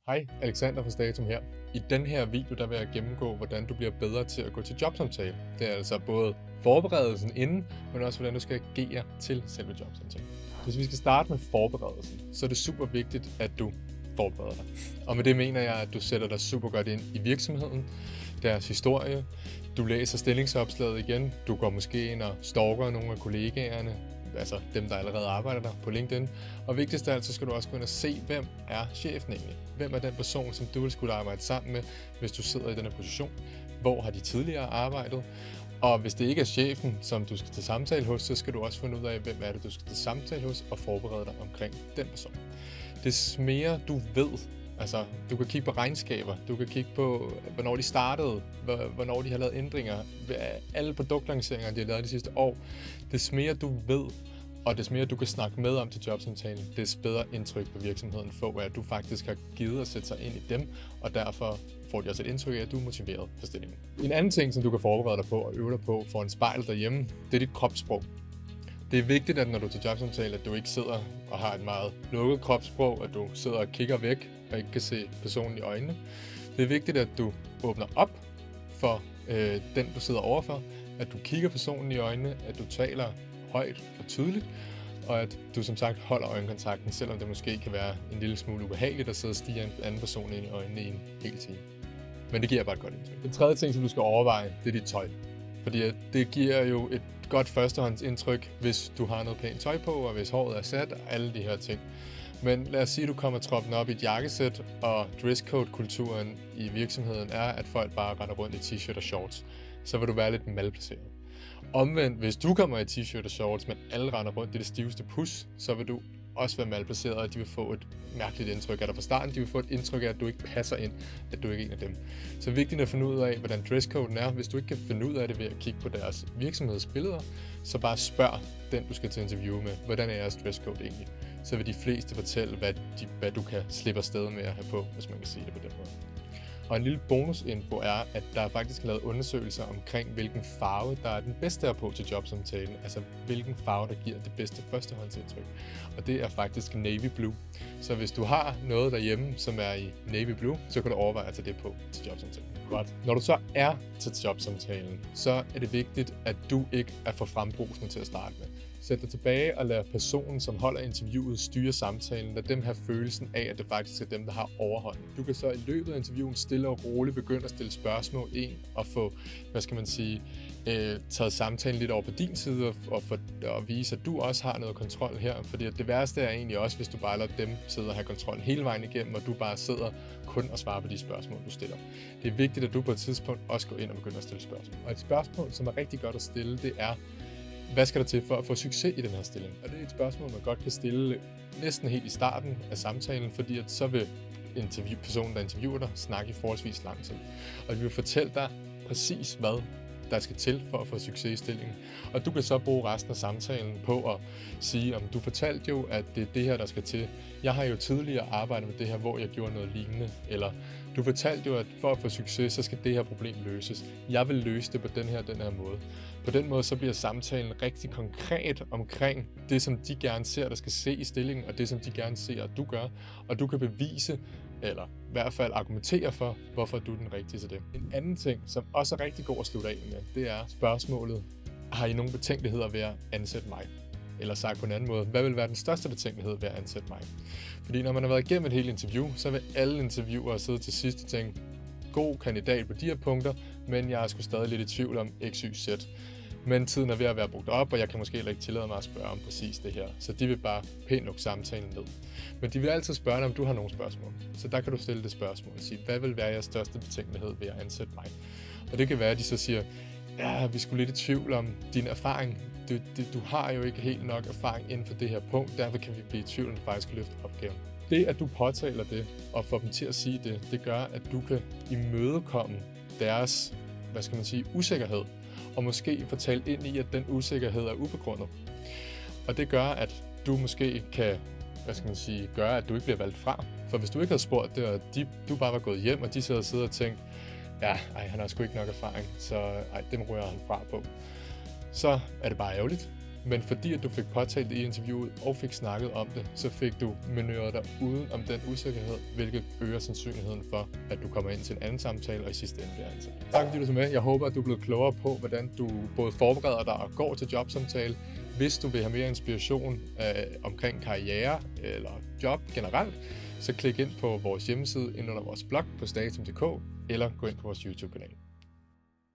Hej, Alexander fra Statum her. I den her video der vil jeg gennemgå, hvordan du bliver bedre til at gå til jobsamtale. Det er altså både forberedelsen inden, men også hvordan du skal agere til selve jobsamtalen. Hvis vi skal starte med forberedelsen, så er det super vigtigt, at du forbereder dig. Og med det mener jeg, at du sætter dig super godt ind i virksomheden, deres historie, du læser stillingsopslaget igen, du går måske ind og stalker nogle af kollegaerne, altså dem, der allerede arbejder der på LinkedIn. Og vigtigst af alt, så skal du også gå ind og se, hvem er chefen egentlig? Hvem er den person, som du vil skulle arbejde sammen med, hvis du sidder i denne position? Hvor har de tidligere arbejdet? Og hvis det ikke er chefen, som du skal til samtale hos, så skal du også finde ud af, hvem er det, du skal til samtale hos, og forberede dig omkring den person. Des mere du ved, altså du kan kigge på regnskaber, du kan kigge på, hvornår de startede, hvornår de har lavet ændringer, alle produktlanceringer, de har lavet de sidste år. Des mere du ved, og des mere du kan snakke med om til jobsamtalen, des bedre indtryk på virksomheden får, at du faktisk har givet at sætte sig ind i dem, og derfor får de også et indtryk af, at du er motiveret for stillingen. En anden ting, som du kan forberede dig på og øve dig på for en spejl derhjemme, det er dit kropssprog. Det er vigtigt, at når du er til jobsamtale, at du ikke sidder og har et meget lukket kropssprog, at du sidder og kigger væk og ikke kan se personen i øjnene. Det er vigtigt, at du åbner op for den, du sidder overfor, at du kigger personen i øjnene, at du taler højt og tydeligt, og at du som sagt holder øjenkontakten, selvom det måske kan være en lille smule ubehageligt at sidde og stige en anden person ind i øjnene i en hel time. Men det giver bare et godt indtryk. Den tredje ting, som du skal overveje, det er dit tøj. Fordi det giver jo et godt førstehåndsindtryk, hvis du har noget pænt tøj på, og hvis håret er sat, og alle de her ting. Men lad os sige, at du kommer troppen op i et jakkesæt, og dresscode-kulturen i virksomheden er, at folk bare render rundt i t-shirt og shorts. Så vil du være lidt malplaceret. Omvendt, hvis du kommer i t-shirt og shorts, men alle render rundt i det stiveste pus, så vil du også være malplaceret, og de vil få et mærkeligt indtryk af dig fra starten. De vil få et indtryk af, at du ikke passer ind, at du ikke er en af dem. Så det er vigtigt at finde ud af, hvordan dresscoden er. Hvis du ikke kan finde ud af det ved at kigge på deres virksomhedsbilleder, så bare spørg den, du skal til interview med, hvordan er jeres dresscode egentlig? Så vil de fleste fortælle, hvad du kan slippe afsted med at have på, hvis man kan sige det på den måde. Og en lille bonusinfo er, at der er faktisk lavet undersøgelser omkring, hvilken farve, der er den bedste at på til jobsamtalen. Altså, hvilken farve, der giver det bedste førstehåndsindtryk. Og det er faktisk navy blue. Så hvis du har noget derhjemme, som er i navy blue, så kan du overveje at tage det på til jobsamtalen. Godt. Når du så er til jobsamtalen, så er det vigtigt, at du ikke er for frembrusende til at starte med. Sæt dig tilbage og lad personen, som holder interviewet, styre samtalen. Lad dem have følelsen af, at det faktisk er dem, der har overhånden. Du kan så i løbet af interviewen stille og roligt begynde at stille spørgsmål ind og få, taget samtalen lidt over på din side og vise, at du også har noget kontrol her. Fordi det værste er egentlig også, hvis du bare lader dem sidde og have kontrol hele vejen igennem, og du bare sidder kun og svarer på de spørgsmål, du stiller. Det er vigtigt, at du på et tidspunkt også går ind og begynder at stille spørgsmål. Og et spørgsmål, som er rigtig godt at stille, det er: hvad skal der til for at få succes i den her stilling? Og det er et spørgsmål, man godt kan stille næsten helt i starten af samtalen, fordi at så vil personen, der interviewer dig, snakke i forholdsvis lang tid. Og de vil fortælle dig præcis, hvad der skal til for at få succes i stillingen. Og du kan så bruge resten af samtalen på at sige, om du fortalte jo, at det er det her, der skal til. Jeg har jo tidligere arbejdet med det her, hvor jeg gjorde noget lignende. Eller du fortalte jo, at for at få succes, så skal det her problem løses. Jeg vil løse det på den her måde. På den måde så bliver samtalen rigtig konkret omkring det, som de gerne ser, der skal se i stillingen, og det, som de gerne ser, at du gør. Og du kan bevise, eller i hvert fald argumentere for, hvorfor du er den rigtige til det. En anden ting, som også er rigtig god at slutte af med, det er spørgsmålet: har I nogle betænkeligheder ved at ansætte mig? Eller sagt på en anden måde: hvad vil være den største betænkelighed ved at ansætte mig? Fordi når man har været igennem et helt interview, så vil alle interviewere sidde til sidst og tænke: god kandidat på de her punkter, men jeg er sgu stadig lidt i tvivl om x, y, z. Men tiden er ved at være brugt op, og jeg kan måske heller ikke tillade mig at spørge om præcis det her. Så de vil bare pænt lukke samtalen ned. Men de vil altid spørge dig, om du har nogle spørgsmål. Så der kan du stille det spørgsmål og sige: hvad vil være jeres største betænkelighed ved at ansætte mig? Og det kan være, at de så siger: ja, vi skulle lidt i tvivl om din erfaring. Du har jo ikke helt nok erfaring inden for det her punkt, derfor kan vi blive i tvivl, om du faktisk kan løfte opgaven. Det, at du påtaler det og får dem til at sige det, det gør, at du kan imødekomme deres, usikkerhed, og måske få talt ind i, at den usikkerhed er ubegrundet. Og det gør, at du måske kan, gøre, at du ikke bliver valgt fra. For hvis du ikke havde spurgt det, og du bare var gået hjem, og de sidder og tænkt: ja, han har sgu ikke nok erfaring, så dem ryger han fra på. Så er det bare ærgerligt. Men fordi at du fik påtalt det i interviewet og fik snakket om det, så fik du manøvreret dig uden om den usikkerhed, hvilket øger sandsynligheden for, at du kommer ind til en anden samtale og i sidste ende bliver ansat. Tak fordi du så med. Jeg håber, at du er blevet klogere på, hvordan du både forbereder dig og går til jobsamtale. Hvis du vil have mere inspiration omkring karriere eller job generelt, så klik ind på vores hjemmeside ind under vores blog på statum.dk eller gå ind på vores YouTube-kanal.